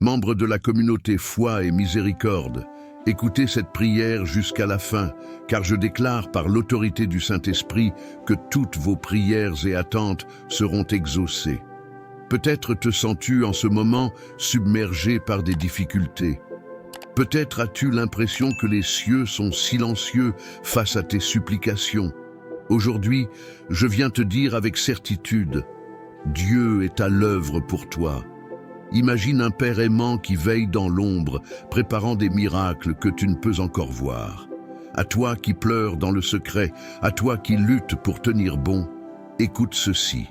Membres de la communauté Foi et Miséricorde, écoutez cette prière jusqu'à la fin, car je déclare par l'autorité du Saint-Esprit que toutes vos prières et attentes seront exaucées. Peut-être te sens-tu en ce moment submergé par des difficultés. Peut-être as-tu l'impression que les cieux sont silencieux face à tes supplications. Aujourd'hui, je viens te dire avec certitude, Dieu est à l'œuvre pour toi. Imagine un Père aimant qui veille dans l'ombre, préparant des miracles que tu ne peux encore voir. À toi qui pleures dans le secret, à toi qui luttes pour tenir bon, écoute ceci.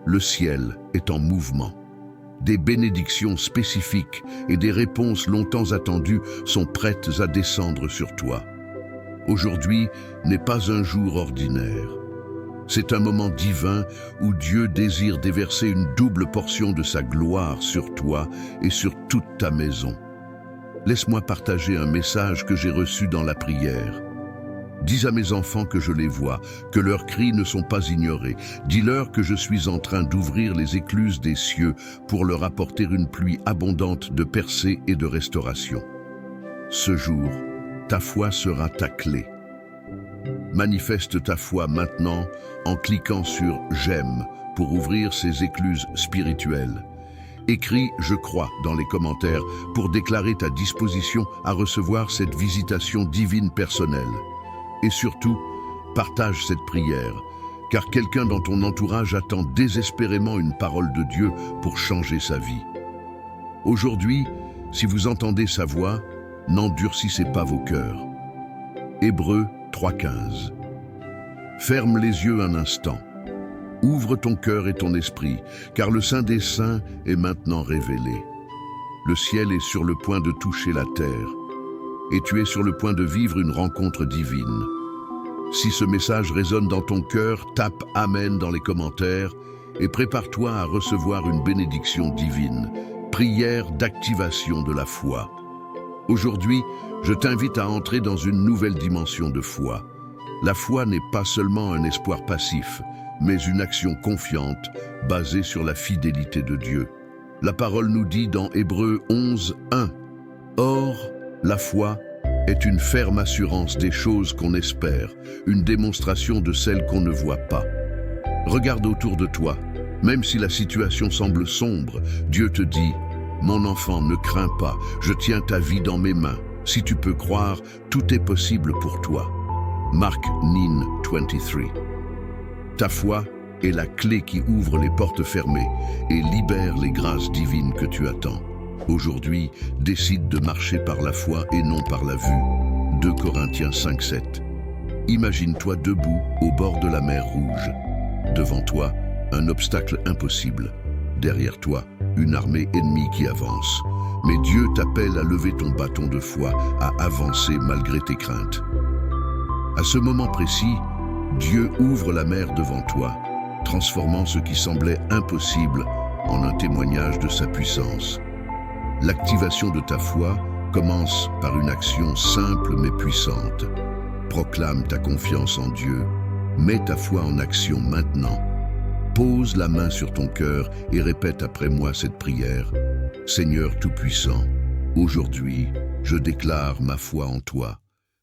Le ciel est en mouvement. Des bénédictions spécifiques et des réponses longtemps attendues sont prêtes à descendre sur toi. Aujourd'hui n'est pas un jour ordinaire. C'est un moment divin où Dieu désire déverser une double portion de sa gloire sur toi et sur toute ta maison. Laisse-moi partager un message que j'ai reçu dans la prière. Dis à mes enfants que je les vois, que leurs cris ne sont pas ignorés. Dis-leur que je suis en train d'ouvrir les écluses des cieux pour leur apporter une pluie abondante de percées et de restauration. Ce jour, ta foi sera ta clé. Manifeste ta foi maintenant en cliquant sur « J'aime » pour ouvrir ces écluses spirituelles. Écris « Je crois » dans les commentaires pour déclarer ta disposition à recevoir cette visitation divine personnelle. Et surtout, partage cette prière, car quelqu'un dans ton entourage attend désespérément une parole de Dieu pour changer sa vie. Aujourd'hui, si vous entendez sa voix, n'endurcissez pas vos cœurs. Hébreux 3,15. Ferme les yeux un instant. Ouvre ton cœur et ton esprit, car le Saint des Saints est maintenant révélé. Le ciel est sur le point de toucher la terre, et tu es sur le point de vivre une rencontre divine. Si ce message résonne dans ton cœur, tape « Amen » dans les commentaires et prépare-toi à recevoir une bénédiction divine. Prière d'activation de la foi. Aujourd'hui, je t'invite à entrer dans une nouvelle dimension de foi. La foi n'est pas seulement un espoir passif, mais une action confiante, basée sur la fidélité de Dieu. La parole nous dit dans Hébreux 11:1 « Or, la foi est une ferme assurance des choses qu'on espère, une démonstration de celles qu'on ne voit pas. » Regarde autour de toi. Même si la situation semble sombre, Dieu te dit « Mon enfant, ne crains pas, je tiens ta vie dans mes mains. Si tu peux croire, tout est possible pour toi. » Marc 9:23. Ta foi est la clé qui ouvre les portes fermées et libère les grâces divines que tu attends. Aujourd'hui, décide de marcher par la foi et non par la vue. 2 Corinthiens 5:7. Imagine-toi debout au bord de la mer Rouge. Devant toi, un obstacle impossible. Derrière toi, une armée ennemie qui avance. Mais Dieu t'appelle à lever ton bâton de foi, à avancer malgré tes craintes. À ce moment précis, Dieu ouvre la mer devant toi, transformant ce qui semblait impossible en un témoignage de sa puissance. L'activation de ta foi commence par une action simple mais puissante. Proclame ta confiance en Dieu. Mets ta foi en action maintenant. Pose la main sur ton cœur et répète après moi cette prière. Seigneur Tout-Puissant, aujourd'hui, je déclare ma foi en toi.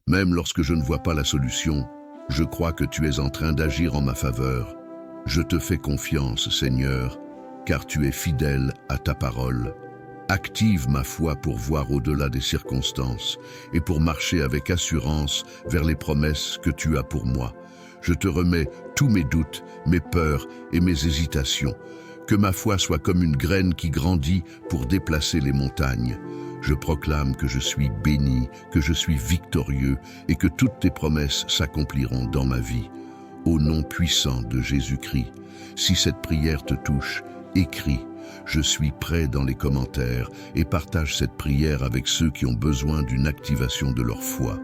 Même lorsque je ne vois pas la solution, je crois que tu es en train d'agir en ma faveur. Je te fais confiance, Seigneur, car tu es fidèle à ta parole. Active ma foi pour voir au-delà des circonstances et pour marcher avec assurance vers les promesses que tu as pour moi. Je te remets tous mes doutes, mes peurs et mes hésitations. Que ma foi soit comme une graine qui grandit pour déplacer les montagnes. Je proclame que je suis béni, que je suis victorieux et que toutes tes promesses s'accompliront dans ma vie. Au nom puissant de Jésus-Christ, si cette prière te touche, écris « Je suis prêt » dans les commentaires et partage cette prière avec ceux qui ont besoin d'une activation de leur foi.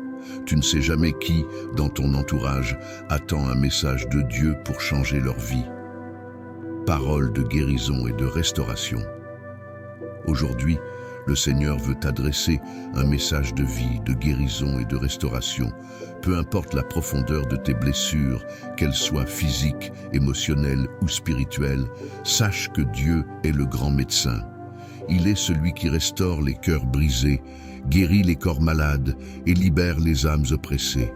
Tu ne sais jamais qui, dans ton entourage, attend un message de Dieu pour changer leur vie. Parole de guérison et de restauration. Aujourd'hui, le Seigneur veut t'adresser un message de vie, de guérison et de restauration. Peu importe la profondeur de tes blessures, qu'elles soient physiques, émotionnelles ou spirituelles, sache que Dieu est le grand médecin. il est celui qui restaure les cœurs brisés, guérit les corps malades et libère les âmes oppressées.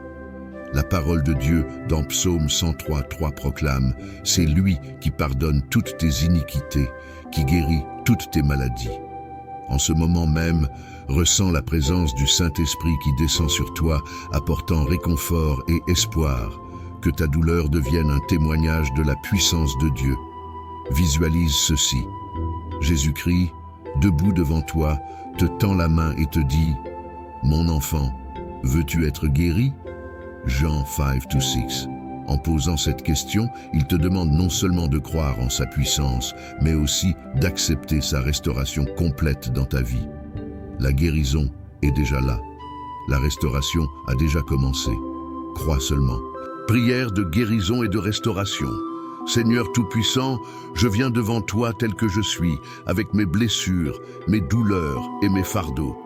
La parole de Dieu dans Psaume 103:3 proclame « C'est lui qui pardonne toutes tes iniquités, qui guérit toutes tes maladies. » En ce moment même, ressens la présence du Saint-Esprit qui descend sur toi, apportant réconfort et espoir. Que ta douleur devienne un témoignage de la puissance de Dieu. Visualise ceci. Jésus-Christ, debout devant toi, te tend la main et te dit « Mon enfant, veux-tu être guéri ?» Jean 5-6. En posant cette question, il te demande non seulement de croire en sa puissance, mais aussi d'accepter sa restauration complète dans ta vie. La guérison est déjà là. La restauration a déjà commencé. Crois seulement. Prière de guérison et de restauration. Seigneur Tout-Puissant, je viens devant toi tel que je suis, avec mes blessures, mes douleurs et mes fardeaux.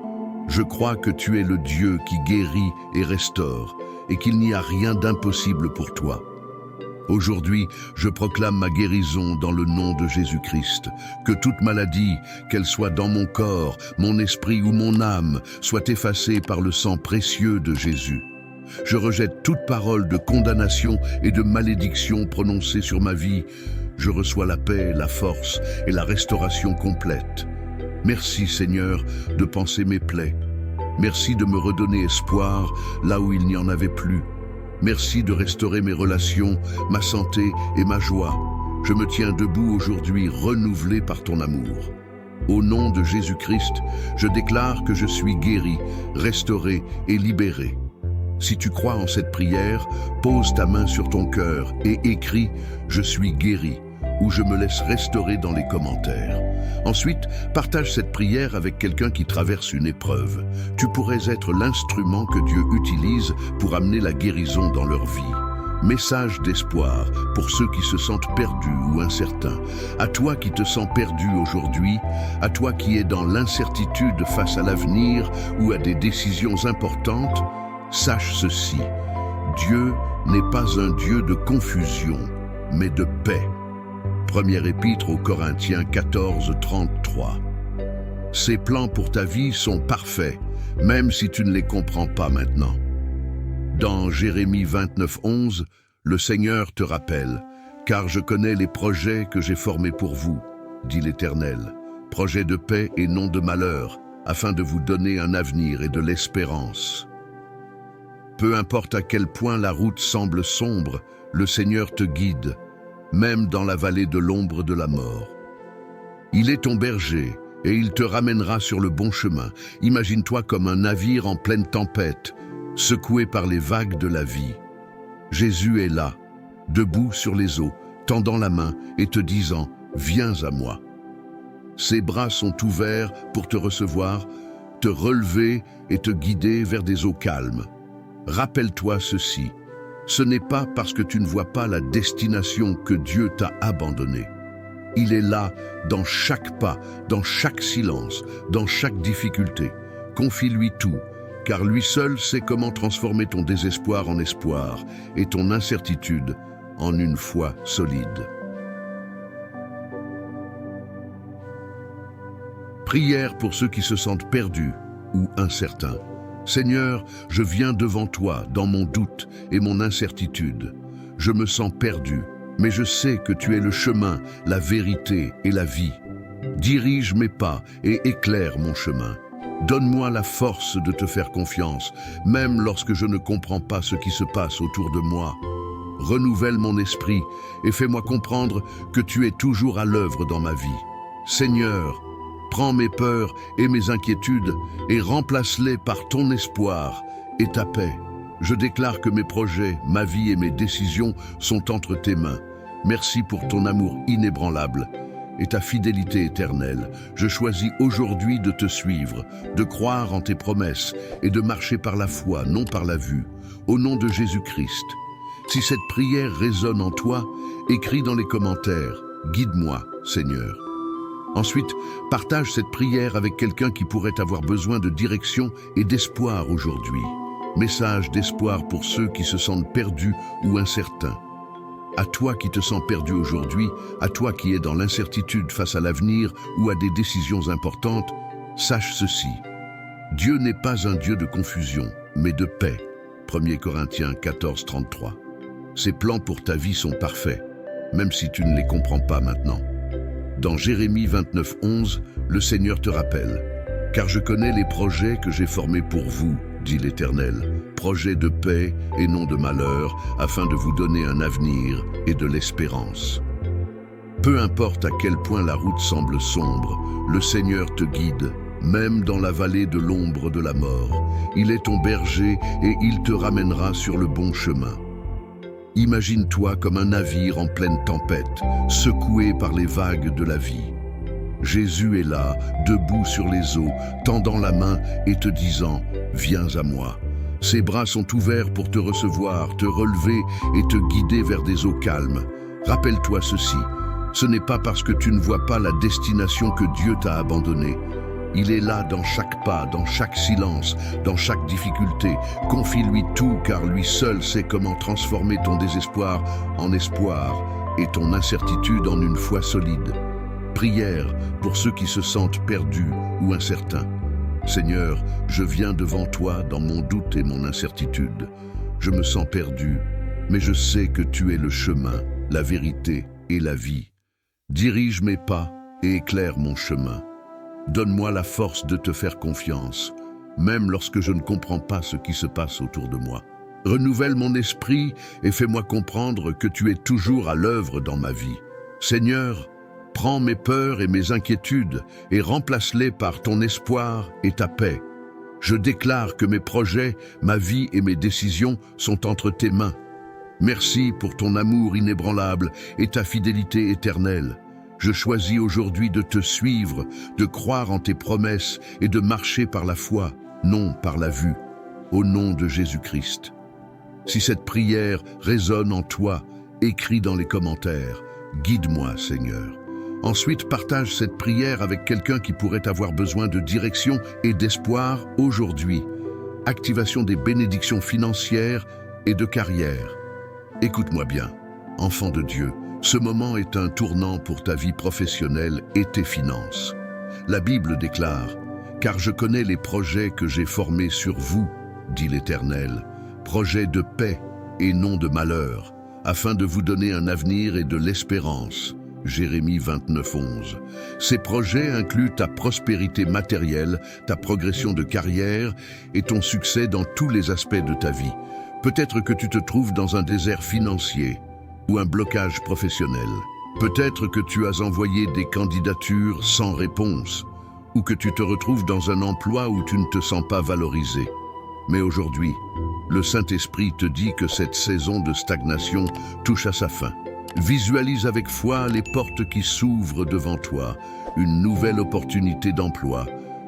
Je crois que tu es le Dieu qui guérit et restaure, et qu'il n'y a rien d'impossible pour toi. Aujourd'hui, je proclame ma guérison dans le nom de Jésus-Christ. Que toute maladie, qu'elle soit dans mon corps, mon esprit ou mon âme, soit effacée par le sang précieux de Jésus. Je rejette toute parole de condamnation et de malédiction prononcée sur ma vie. Je reçois la paix, la force et la restauration complète. Merci Seigneur de panser mes plaies. Merci de me redonner espoir là où il n'y en avait plus. Merci de restaurer mes relations, ma santé et ma joie. Je me tiens debout aujourd'hui renouvelé par ton amour. Au nom de Jésus-Christ, je déclare que je suis guéri, restauré et libéré. Si tu crois en cette prière, pose ta main sur ton cœur et écris « Je suis guéri » ou « Je me laisse restaurer » dans les commentaires. Ensuite, partage cette prière avec quelqu'un qui traverse une épreuve. Tu pourrais être l'instrument que Dieu utilise pour amener la guérison dans leur vie. Message d'espoir pour ceux qui se sentent perdus ou incertains. À toi qui te sens perdu aujourd'hui, à toi qui es dans l'incertitude face à l'avenir ou à des décisions importantes, sache ceci, Dieu n'est pas un Dieu de confusion, mais de paix. Première épître aux Corinthiens 14:33. Ses plans pour ta vie sont parfaits, même si tu ne les comprends pas maintenant. Dans Jérémie 29:11, le Seigneur te rappelle « Car je connais les projets que j'ai formés pour vous, dit l'Éternel, projets de paix et non de malheur, afin de vous donner un avenir et de l'espérance. » Peu importe à quel point la route semble sombre, le Seigneur te guide, même dans la vallée de l'ombre de la mort. Il est ton berger et il te ramènera sur le bon chemin. Imagine-toi comme un navire en pleine tempête, secoué par les vagues de la vie. Jésus est là, debout sur les eaux, tendant la main et te disant « Viens à moi ». Ses bras sont ouverts pour te recevoir, te relever et te guider vers des eaux calmes. Rappelle-toi ceci, ce n'est pas parce que tu ne vois pas la destination que Dieu t'a abandonné. Il est là dans chaque pas, dans chaque silence, dans chaque difficulté. Confie-lui tout, car lui seul sait comment transformer ton désespoir en espoir et ton incertitude en une foi solide. Prière pour ceux qui se sentent perdus ou incertains. Seigneur, je viens devant toi dans mon doute et mon incertitude. Je me sens perdu, mais je sais que tu es le chemin, la vérité et la vie. Dirige mes pas et éclaire mon chemin. Donne-moi la force de te faire confiance, même lorsque je ne comprends pas ce qui se passe autour de moi. Renouvelle mon esprit et fais-moi comprendre que tu es toujours à l'œuvre dans ma vie. Seigneur, prends mes peurs et mes inquiétudes et remplace-les par ton espoir et ta paix. Je déclare que mes projets, ma vie et mes décisions sont entre tes mains. Merci pour ton amour inébranlable et ta fidélité éternelle. Je choisis aujourd'hui de te suivre, de croire en tes promesses et de marcher par la foi, non par la vue. Au nom de Jésus-Christ. Si cette prière résonne en toi, écris dans les commentaires « Guide-moi, Seigneur ». Ensuite, partage cette prière avec quelqu'un qui pourrait avoir besoin de direction et d'espoir aujourd'hui. Message d'espoir pour ceux qui se sentent perdus ou incertains. À toi qui te sens perdu aujourd'hui, à toi qui es dans l'incertitude face à l'avenir ou à des décisions importantes, sache ceci. Dieu n'est pas un Dieu de confusion, mais de paix. 1 Corinthiens 14, 33. Ses plans pour ta vie sont parfaits, même si tu ne les comprends pas maintenant. Dans Jérémie 29, 11, le Seigneur te rappelle « Car je connais les projets que j'ai formés pour vous, dit l'Éternel, projets de paix et non de malheur, afin de vous donner un avenir et de l'espérance. » Peu importe à quel point la route semble sombre, le Seigneur te guide, même dans la vallée de l'ombre de la mort. Il est ton berger et il te ramènera sur le bon chemin. Imagine-toi comme un navire en pleine tempête, secoué par les vagues de la vie. Jésus est là, debout sur les eaux, tendant la main et te disant « Viens à moi ». Ses bras sont ouverts pour te recevoir, te relever et te guider vers des eaux calmes. Rappelle-toi ceci, ce n'est pas parce que tu ne vois pas la destination que Dieu t'a abandonné. Il est là dans chaque pas, dans chaque silence, dans chaque difficulté. Confie-lui tout car lui seul sait comment transformer ton désespoir en espoir et ton incertitude en une foi solide. Prière pour ceux qui se sentent perdus ou incertains. Seigneur, je viens devant toi dans mon doute et mon incertitude. Je me sens perdu, mais je sais que tu es le chemin, la vérité et la vie. Dirige mes pas et éclaire mon chemin. Donne-moi la force de te faire confiance, même lorsque je ne comprends pas ce qui se passe autour de moi. Renouvelle mon esprit et fais-moi comprendre que tu es toujours à l'œuvre dans ma vie. Seigneur, prends mes peurs et mes inquiétudes et remplace-les par ton espoir et ta paix. Je déclare que mes projets, ma vie et mes décisions sont entre tes mains. Merci pour ton amour inébranlable et ta fidélité éternelle. Je choisis aujourd'hui de te suivre, de croire en tes promesses et de marcher par la foi, non par la vue, au nom de Jésus-Christ. Si cette prière résonne en toi, écris dans les commentaires « Guide-moi, Seigneur ». Ensuite, partage cette prière avec quelqu'un qui pourrait avoir besoin de direction et d'espoir aujourd'hui. Activation des bénédictions financières et de carrière. Écoute-moi bien, enfant de Dieu. Ce moment est un tournant pour ta vie professionnelle et tes finances. La Bible déclare « Car je connais les projets que j'ai formés sur vous, dit l'Éternel, projets de paix et non de malheur, afin de vous donner un avenir et de l'espérance. » Jérémie 29, 11. Ces projets incluent ta prospérité matérielle, ta progression de carrière et ton succès dans tous les aspects de ta vie. Peut-être que tu te trouves dans un désert financier, ou un blocage professionnel. Peut-être que tu as envoyé des candidatures sans réponse, ou que tu te retrouves dans un emploi où tu ne te sens pas valorisé. Mais aujourd'hui, le Saint-Esprit te dit que cette saison de stagnation touche à sa fin. Visualise avec foi les portes qui s'ouvrent devant toi, une nouvelle opportunité d'emploi,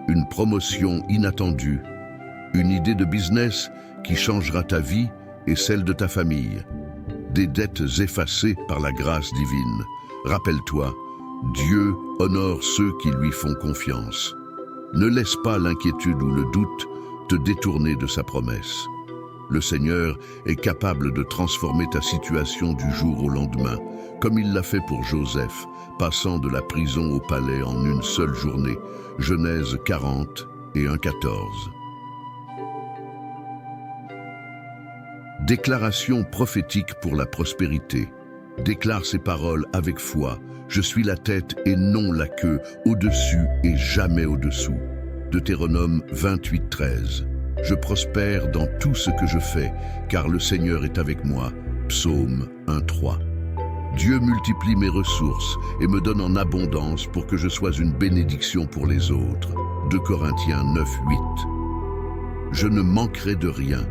une promotion inattendue, une idée de business qui changera ta vie et celle de ta famille. Des dettes effacées par la grâce divine. Rappelle-toi, Dieu honore ceux qui lui font confiance. Ne laisse pas l'inquiétude ou le doute te détourner de sa promesse. Le Seigneur est capable de transformer ta situation du jour au lendemain, comme il l'a fait pour Joseph, passant de la prison au palais en une seule journée. Genèse 40 et 1,14. Déclaration prophétique pour la prospérité. Déclare ces paroles avec foi. Je suis la tête et non la queue, au-dessus et jamais au-dessous. Deutéronome 28, 13. Je prospère dans tout ce que je fais, car le Seigneur est avec moi. Psaume 1, 3. Dieu multiplie mes ressources et me donne en abondance pour que je sois une bénédiction pour les autres. 2 Corinthiens 9, 8. Je ne manquerai de rien,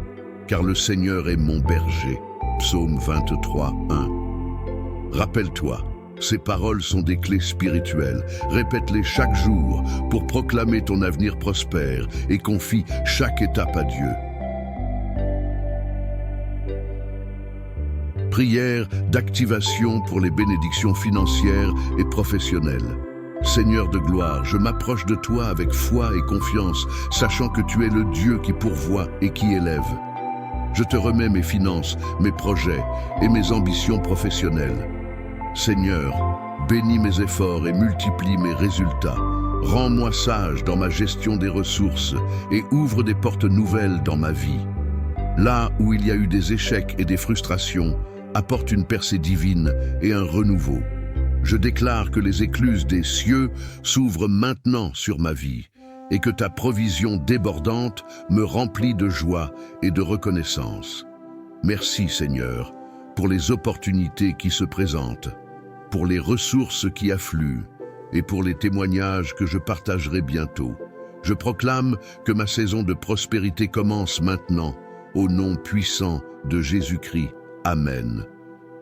car le Seigneur est mon berger. Psaume 23, 1. Rappelle-toi, ces paroles sont des clés spirituelles. Répète-les chaque jour pour proclamer ton avenir prospère et confie chaque étape à Dieu. Prière d'activation pour les bénédictions financières et professionnelles. Seigneur de gloire, je m'approche de toi avec foi et confiance, sachant que tu es le Dieu qui pourvoit et qui élève. Je te remets mes finances, mes projets et mes ambitions professionnelles. Seigneur, bénis mes efforts et multiplie mes résultats. Rends-moi sage dans ma gestion des ressources et ouvre des portes nouvelles dans ma vie. Là où il y a eu des échecs et des frustrations, apporte une percée divine et un renouveau. Je déclare que les écluses des cieux s'ouvrent maintenant sur ma vie et que ta provision débordante me remplit de joie et de reconnaissance. Merci Seigneur pour les opportunités qui se présentent, pour les ressources qui affluent et pour les témoignages que je partagerai bientôt. Je proclame que ma saison de prospérité commence maintenant, au nom puissant de Jésus-Christ. Amen.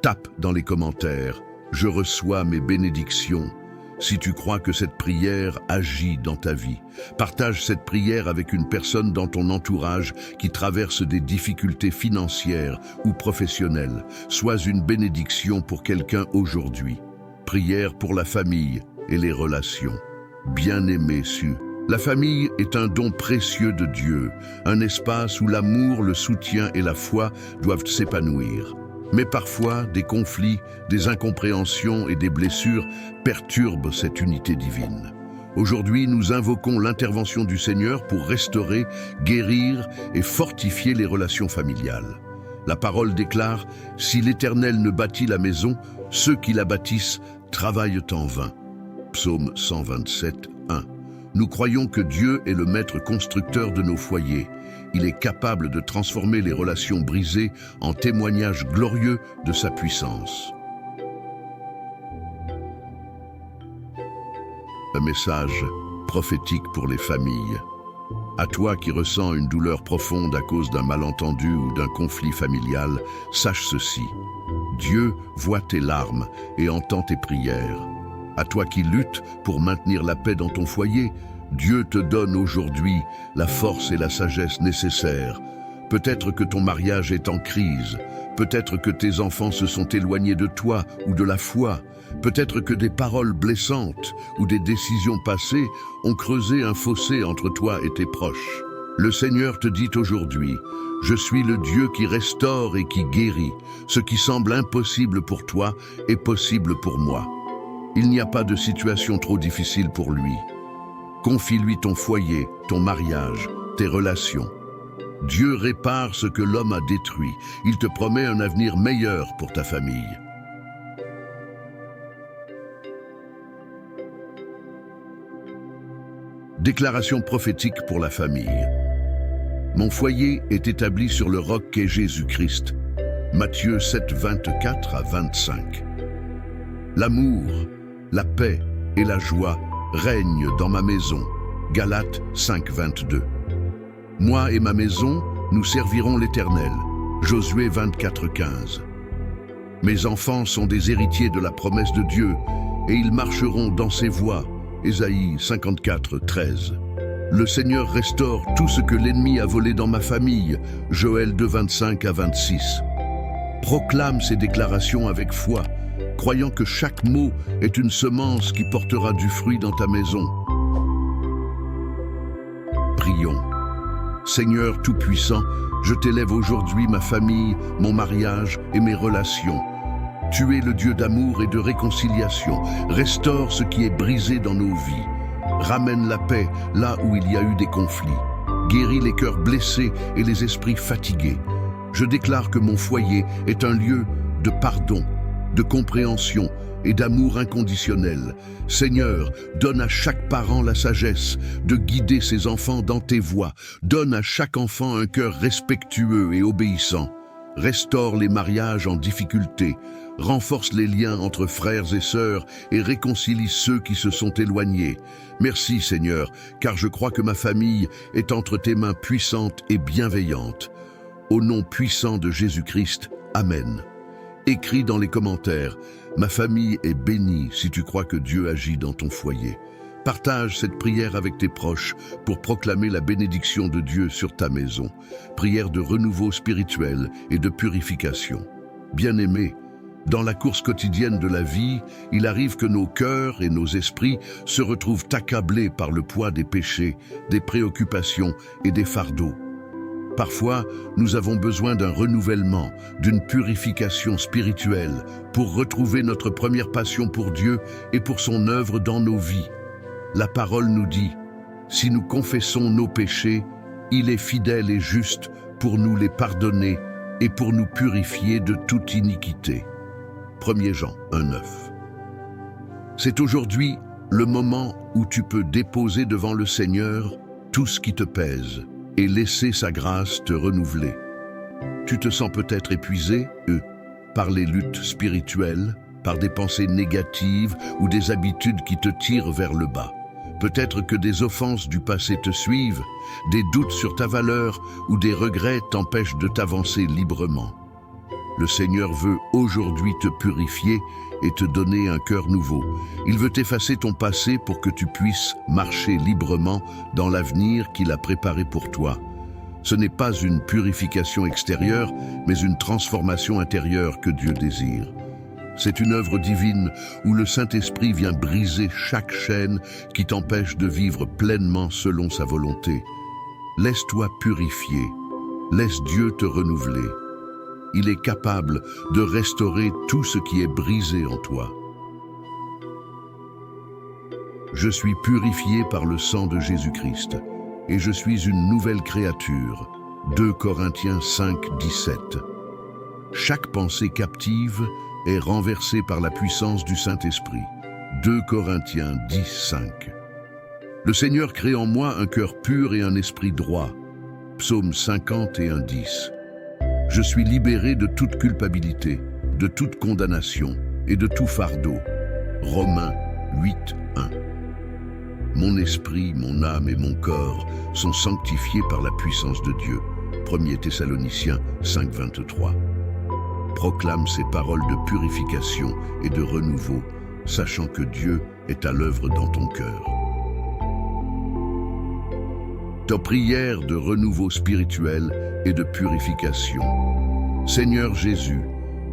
Tape dans les commentaires, je reçois mes bénédictions. Si tu crois que cette prière agit dans ta vie, partage cette prière avec une personne dans ton entourage qui traverse des difficultés financières ou professionnelles. Sois une bénédiction pour quelqu'un aujourd'hui. Prière pour la famille et les relations. Bien-aimé Su, la famille est un don précieux de Dieu, un espace où l'amour, le soutien et la foi doivent s'épanouir. Mais parfois, des conflits, des incompréhensions et des blessures perturbent cette unité divine. Aujourd'hui, nous invoquons l'intervention du Seigneur pour restaurer, guérir et fortifier les relations familiales. La parole déclare « Si l'Éternel ne bâtit la maison, ceux qui la bâtissent travaillent en vain ». Psaume 127, 1. Nous croyons que Dieu est le maître constructeur de nos foyers. Il est capable de transformer les relations brisées en témoignages glorieux de sa puissance. Un message prophétique pour les familles. À toi qui ressens une douleur profonde à cause d'un malentendu ou d'un conflit familial, sache ceci. Dieu voit tes larmes et entend tes prières. À toi qui luttes pour maintenir la paix dans ton foyer, Dieu te donne aujourd'hui la force et la sagesse nécessaires. Peut-être que ton mariage est en crise, peut-être que tes enfants se sont éloignés de toi ou de la foi, peut-être que des paroles blessantes ou des décisions passées ont creusé un fossé entre toi et tes proches. Le Seigneur te dit aujourd'hui, « Je suis le Dieu qui restaure et qui guérit. Ce qui semble impossible pour toi est possible pour moi. » Il n'y a pas de situation trop difficile pour lui. Confie-lui ton foyer, ton mariage, tes relations. Dieu répare ce que l'homme a détruit. Il te promet un avenir meilleur pour ta famille. Déclaration prophétique pour la famille. Mon foyer est établi sur le roc qu'est Jésus-Christ. Matthieu 7, 24 à 25. L'amour, la paix et la joie règne dans ma maison. Galates 5, 22. Moi et ma maison, nous servirons l'Éternel. Josué 24, 15. Mes enfants sont des héritiers de la promesse de Dieu, et ils marcheront dans ses voies. Ésaïe 54, 13. Le Seigneur restaure tout ce que l'ennemi a volé dans ma famille. Joël 2, 25 à 26. Proclame ces déclarations avec foi, croyant que chaque mot est une semence qui portera du fruit dans ta maison. Prions. Seigneur Tout-Puissant, je t'élève aujourd'hui ma famille, mon mariage et mes relations. Tu es le Dieu d'amour et de réconciliation. Restaure ce qui est brisé dans nos vies. Ramène la paix là où il y a eu des conflits. Guéris les cœurs blessés et les esprits fatigués. Je déclare que mon foyer est un lieu de pardon, de compréhension et d'amour inconditionnel. Seigneur, donne à chaque parent la sagesse de guider ses enfants dans tes voies. Donne à chaque enfant un cœur respectueux et obéissant. Restaure les mariages en difficulté. Renforce les liens entre frères et sœurs et réconcilie ceux qui se sont éloignés. Merci Seigneur, car je crois que ma famille est entre tes mains puissantes et bienveillantes. Au nom puissant de Jésus-Christ, Amen. Écris dans les commentaires, ma famille est bénie si tu crois que Dieu agit dans ton foyer. Partage cette prière avec tes proches pour proclamer la bénédiction de Dieu sur ta maison. Prière de renouveau spirituel et de purification. Bien-aimés, dans la course quotidienne de la vie, il arrive que nos cœurs et nos esprits se retrouvent accablés par le poids des péchés, des préoccupations et des fardeaux. Parfois, nous avons besoin d'un renouvellement, d'une purification spirituelle pour retrouver notre première passion pour Dieu et pour son œuvre dans nos vies. La parole nous dit, si nous confessons nos péchés, il est fidèle et juste pour nous les pardonner et pour nous purifier de toute iniquité. 1 Jean 1,9. C'est aujourd'hui le moment où tu peux déposer devant le Seigneur tout ce qui te pèse et laisser sa grâce te renouveler. Tu te sens peut-être épuisé, par les luttes spirituelles, par des pensées négatives ou des habitudes qui te tirent vers le bas. Peut-être que des offenses du passé te suivent, des doutes sur ta valeur ou des regrets t'empêchent de t'avancer librement. Le Seigneur veut aujourd'hui te purifier et te donner un cœur nouveau. Il veut effacer ton passé pour que tu puisses marcher librement dans l'avenir qu'il a préparé pour toi. Ce n'est pas une purification extérieure, mais une transformation intérieure que Dieu désire. C'est une œuvre divine où le Saint-Esprit vient briser chaque chaîne qui t'empêche de vivre pleinement selon sa volonté. Laisse-toi purifier, laisse Dieu te renouveler. Il est capable de restaurer tout ce qui est brisé en toi. Je suis purifié par le sang de Jésus-Christ et je suis une nouvelle créature. 2 Corinthiens 5, 17. Chaque pensée captive est renversée par la puissance du Saint-Esprit. 2 Corinthiens 10, 5. Le Seigneur crée en moi un cœur pur et un esprit droit. Psaume 51, 10. Je suis libéré de toute culpabilité, de toute condamnation et de tout fardeau. Romains 8, 1. Mon esprit, mon âme et mon corps sont sanctifiés par la puissance de Dieu. 1 Thessaloniciens 5, 23. Proclame ces paroles de purification et de renouveau, sachant que Dieu est à l'œuvre dans ton cœur. Ta prière de renouveau spirituel et de purification. Seigneur Jésus,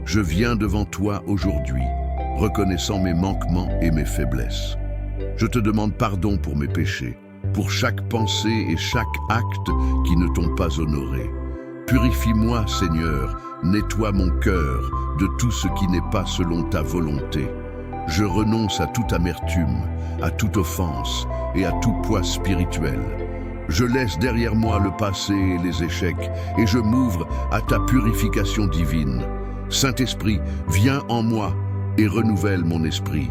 je viens devant toi aujourd'hui, reconnaissant mes manquements et mes faiblesses. Je te demande pardon pour mes péchés, pour chaque pensée et chaque acte qui ne t'ont pas honoré. Purifie-moi, Seigneur, nettoie mon cœur de tout ce qui n'est pas selon ta volonté. Je renonce à toute amertume, à toute offense et à tout poids spirituel. Je laisse derrière moi le passé et les échecs et je m'ouvre à ta purification divine. Saint-Esprit, viens en moi et renouvelle mon esprit.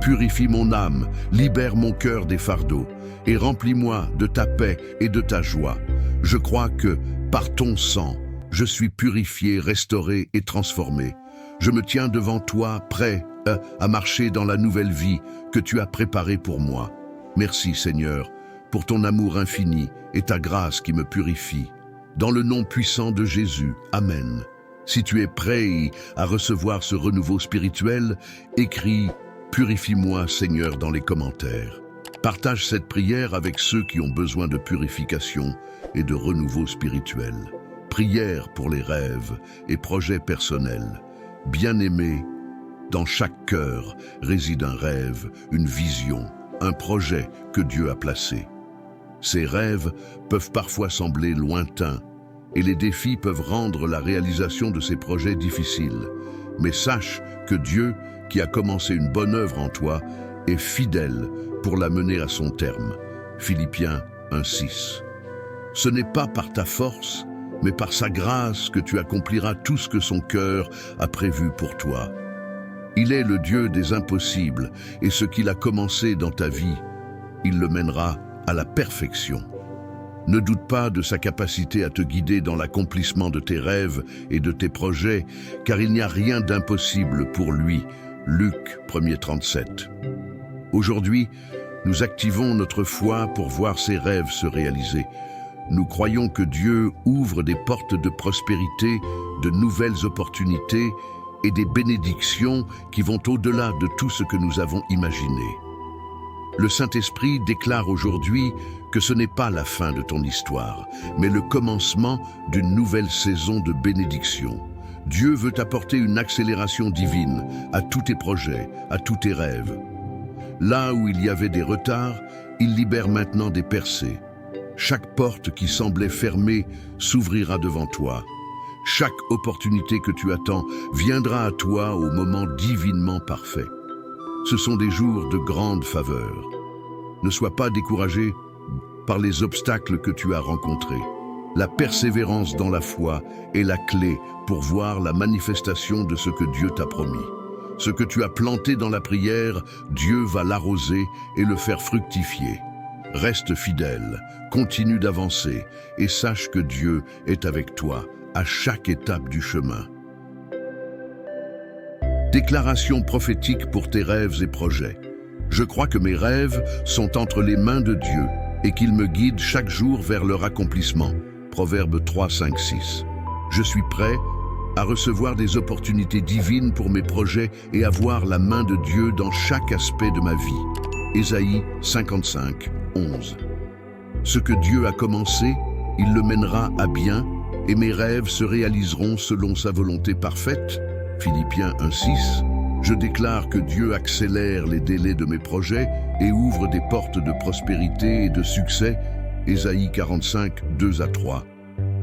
Purifie mon âme, libère mon cœur des fardeaux et remplis-moi de ta paix et de ta joie. Je crois que, par ton sang, je suis purifié, restauré et transformé. Je me tiens devant toi, prêt à marcher dans la nouvelle vie que tu as préparée pour moi. Merci Seigneur, pour ton amour infini et ta grâce qui me purifie. Dans le nom puissant de Jésus, Amen. Si tu es prêt à recevoir ce renouveau spirituel, écris « Purifie-moi Seigneur » dans les commentaires. Partage cette prière avec ceux qui ont besoin de purification et de renouveau spirituel. Prière pour les rêves et projets personnels. Bien-aimé, dans chaque cœur réside un rêve, une vision, un projet que Dieu a placé. Ces rêves peuvent parfois sembler lointains et les défis peuvent rendre la réalisation de ces projets difficiles. Mais sache que Dieu, qui a commencé une bonne œuvre en toi, est fidèle pour la mener à son terme. Philippiens 1,6. Ce n'est pas par ta force, mais par sa grâce que tu accompliras tout ce que son cœur a prévu pour toi. Il est le Dieu des impossibles et ce qu'il a commencé dans ta vie, il le mènera à la perfection. Ne doute pas de sa capacité à te guider dans l'accomplissement de tes rêves et de tes projets, car il n'y a rien d'impossible pour lui. Luc 1,37. Aujourd'hui, nous activons notre foi pour voir ces rêves se réaliser. Nous croyons que Dieu ouvre des portes de prospérité, de nouvelles opportunités et des bénédictions qui vont au-delà de tout ce que nous avons imaginé. Le Saint-Esprit déclare aujourd'hui que ce n'est pas la fin de ton histoire, mais le commencement d'une nouvelle saison de bénédiction. Dieu veut apporter une accélération divine à tous tes projets, à tous tes rêves. Là où il y avait des retards, il libère maintenant des percées. Chaque porte qui semblait fermée s'ouvrira devant toi. Chaque opportunité que tu attends viendra à toi au moment divinement parfait. Ce sont des jours de grande faveur. Ne sois pas découragé par les obstacles que tu as rencontrés. La persévérance dans la foi est la clé pour voir la manifestation de ce que Dieu t'a promis. Ce que tu as planté dans la prière, Dieu va l'arroser et le faire fructifier. Reste fidèle, continue d'avancer et sache que Dieu est avec toi à chaque étape du chemin. Déclaration prophétique pour tes rêves et projets. Je crois que mes rêves sont entre les mains de Dieu et qu'il me guide chaque jour vers leur accomplissement. Proverbe 3, 5, 6. Je suis prêt à recevoir des opportunités divines pour mes projets et à voir la main de Dieu dans chaque aspect de ma vie. Ésaïe 55, 11. Ce que Dieu a commencé, il le mènera à bien et mes rêves se réaliseront selon sa volonté parfaite. Philippiens 1, 6. Je déclare que Dieu accélère les délais de mes projets et ouvre des portes de prospérité et de succès. Ésaïe 45, 2 à 3.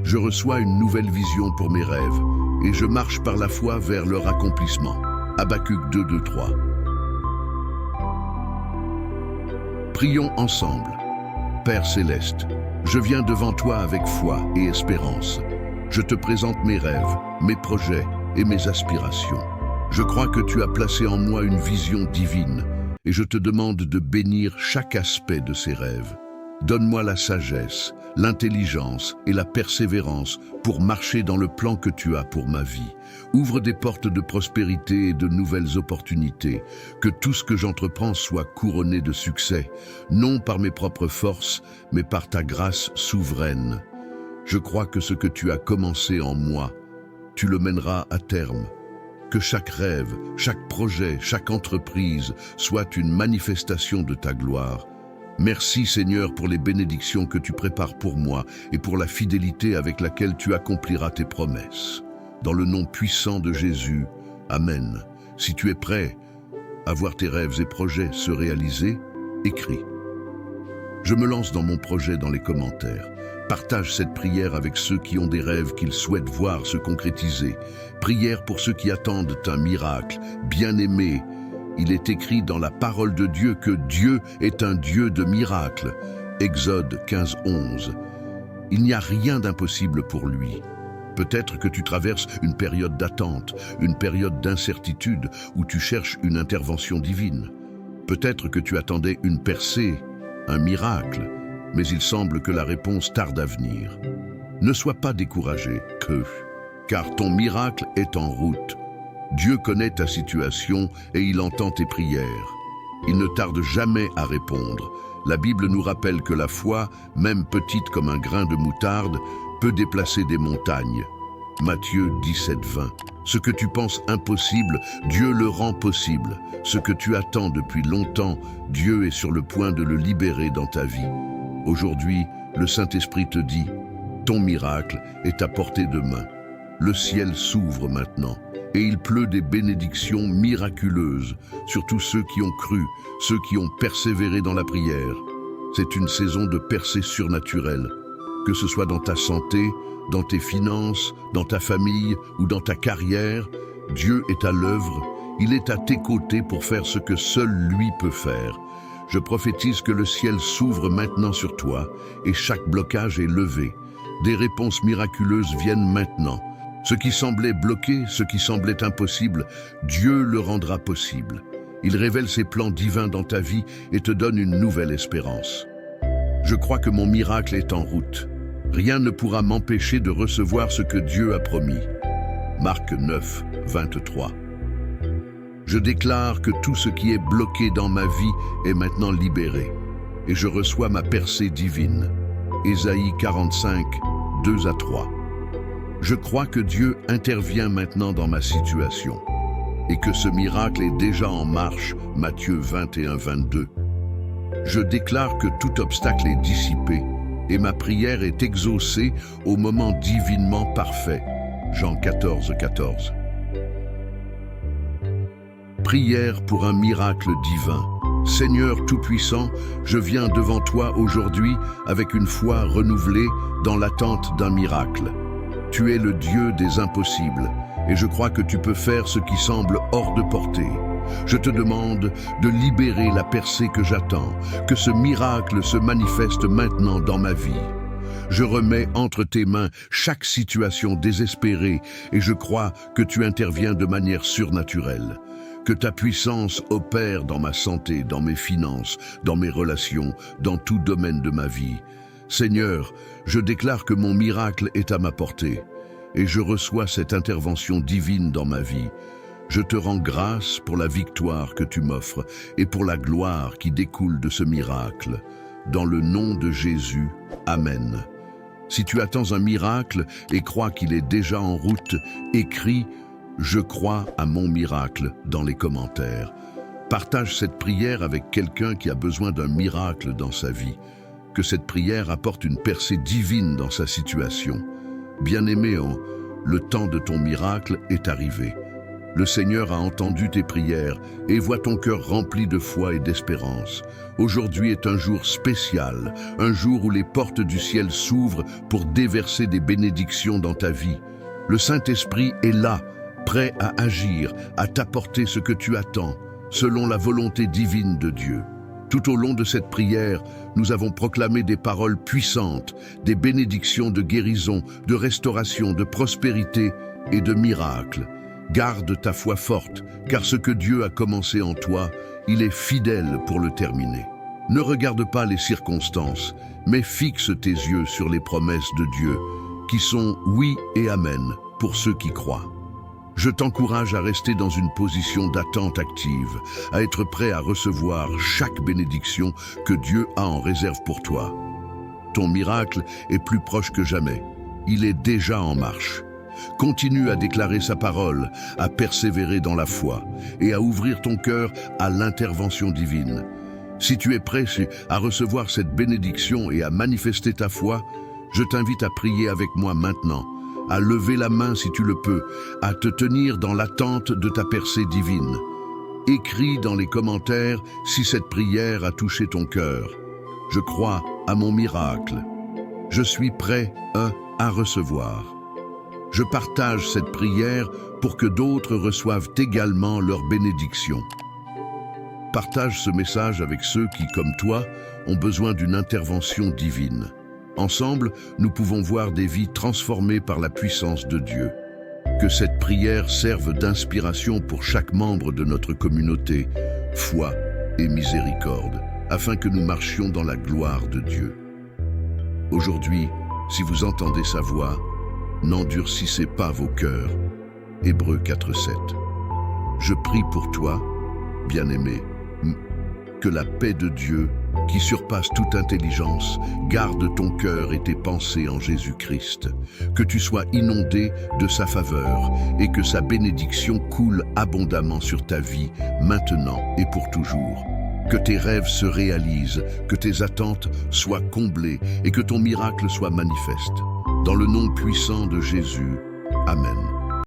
Je reçois une nouvelle vision pour mes rêves et je marche par la foi vers leur accomplissement. Habacuc 2, 2, 3. Prions ensemble. Père céleste, je viens devant toi avec foi et espérance. Je te présente mes rêves, mes projets et mes aspirations. Je crois que tu as placé en moi une vision divine et je te demande de bénir chaque aspect de ces rêves. Donne-moi la sagesse, l'intelligence et la persévérance pour marcher dans le plan que tu as pour ma vie. Ouvre des portes de prospérité et de nouvelles opportunités. Que tout ce que j'entreprends soit couronné de succès, non par mes propres forces, mais par ta grâce souveraine. Je crois que ce que tu as commencé en moi, tu le mèneras à terme. Que chaque rêve, chaque projet, chaque entreprise soit une manifestation de ta gloire. Merci Seigneur pour les bénédictions que tu prépares pour moi et pour la fidélité avec laquelle tu accompliras tes promesses. Dans le nom puissant de Jésus, Amen. Si tu es prêt à voir tes rêves et projets se réaliser, écris. Je me lance dans mon projet dans les commentaires. Partage cette prière avec ceux qui ont des rêves qu'ils souhaitent voir se concrétiser. Prière pour ceux qui attendent un miracle. Bien-aimé, il est écrit dans la parole de Dieu que Dieu est un Dieu de miracles. Exode 15, 11. Il n'y a rien d'impossible pour lui. Peut-être que tu traverses une période d'attente, une période d'incertitude où tu cherches une intervention divine. Peut-être que tu attendais une percée, un miracle, mais il semble que la réponse tarde à venir. Ne sois pas découragé, car ton miracle est en route. Dieu connaît ta situation et il entend tes prières. Il ne tarde jamais à répondre. La Bible nous rappelle que la foi, même petite comme un grain de moutarde, peut déplacer des montagnes. Matthieu 17, 20. Ce que tu penses impossible, Dieu le rend possible. Ce que tu attends depuis longtemps, Dieu est sur le point de le libérer dans ta vie. Aujourd'hui, le Saint-Esprit te dit, ton miracle est à portée de main. Le ciel s'ouvre maintenant et il pleut des bénédictions miraculeuses sur tous ceux qui ont cru, ceux qui ont persévéré dans la prière. C'est une saison de percée surnaturelle. Que ce soit dans ta santé, dans tes finances, dans ta famille ou dans ta carrière, Dieu est à l'œuvre. Il est à tes côtés pour faire ce que seul lui peut faire. Je prophétise que le ciel s'ouvre maintenant sur toi et chaque blocage est levé. Des réponses miraculeuses viennent maintenant. Ce qui semblait bloqué, ce qui semblait impossible, Dieu le rendra possible. Il révèle ses plans divins dans ta vie et te donne une nouvelle espérance. Je crois que mon miracle est en route. Rien ne pourra m'empêcher de recevoir ce que Dieu a promis. Marc 9, 23. Je déclare que tout ce qui est bloqué dans ma vie est maintenant libéré et je reçois ma percée divine. Ésaïe 45, 2 à 3. Je crois que Dieu intervient maintenant dans ma situation et que ce miracle est déjà en marche. Matthieu 21, 22. Je déclare que tout obstacle est dissipé et ma prière est exaucée au moment divinement parfait. Jean 14, 14. Prière pour un miracle divin. Seigneur Tout-Puissant, je viens devant toi aujourd'hui avec une foi renouvelée dans l'attente d'un miracle. Tu es le Dieu des impossibles et je crois que tu peux faire ce qui semble hors de portée. Je te demande de libérer la percée que j'attends, que ce miracle se manifeste maintenant dans ma vie. Je remets entre tes mains chaque situation désespérée et je crois que tu interviens de manière surnaturelle. Que ta puissance opère dans ma santé, dans mes finances, dans mes relations, dans tout domaine de ma vie. Seigneur, je déclare que mon miracle est à ma portée et je reçois cette intervention divine dans ma vie. Je te rends grâce pour la victoire que tu m'offres et pour la gloire qui découle de ce miracle. Dans le nom de Jésus, Amen. Si tu attends un miracle et crois qu'il est déjà en route, écris « Je crois à mon miracle » dans les commentaires. Partage cette prière avec quelqu'un qui a besoin d'un miracle dans sa vie. Que cette prière apporte une percée divine dans sa situation. Bien-aimé, le temps de ton miracle est arrivé. Le Seigneur a entendu tes prières et voit ton cœur rempli de foi et d'espérance. Aujourd'hui est un jour spécial, un jour où les portes du ciel s'ouvrent pour déverser des bénédictions dans ta vie. Le Saint-Esprit est là, prêt à agir, à t'apporter ce que tu attends, selon la volonté divine de Dieu. Tout au long de cette prière, nous avons proclamé des paroles puissantes, des bénédictions de guérison, de restauration, de prospérité et de miracles. Garde ta foi forte, car ce que Dieu a commencé en toi, il est fidèle pour le terminer. Ne regarde pas les circonstances, mais fixe tes yeux sur les promesses de Dieu, qui sont oui et amen pour ceux qui croient. Je t'encourage à rester dans une position d'attente active, à être prêt à recevoir chaque bénédiction que Dieu a en réserve pour toi. Ton miracle est plus proche que jamais. Il est déjà en marche. Continue à déclarer sa parole, à persévérer dans la foi et à ouvrir ton cœur à l'intervention divine. Si tu es prêt à recevoir cette bénédiction et à manifester ta foi, je t'invite à prier avec moi maintenant, à lever la main si tu le peux, à te tenir dans l'attente de ta percée divine. Écris dans les commentaires si cette prière a touché ton cœur. Je crois à mon miracle. Je suis prêt à recevoir. Je partage cette prière pour que d'autres reçoivent également leur bénédiction. Partage ce message avec ceux qui, comme toi, ont besoin d'une intervention divine. Ensemble, nous pouvons voir des vies transformées par la puissance de Dieu. Que cette prière serve d'inspiration pour chaque membre de notre communauté, foi et miséricorde, afin que nous marchions dans la gloire de Dieu. Aujourd'hui, si vous entendez sa voix, n'endurcissez pas vos cœurs. Hébreux 4:7. Je prie pour toi, bien-aimé, que la paix de Dieu, qui surpasse toute intelligence, garde ton cœur et tes pensées en Jésus-Christ. Que tu sois inondé de sa faveur et que sa bénédiction coule abondamment sur ta vie, maintenant et pour toujours. Que tes rêves se réalisent, que tes attentes soient comblées et que ton miracle soit manifeste. Dans le nom puissant de Jésus, Amen.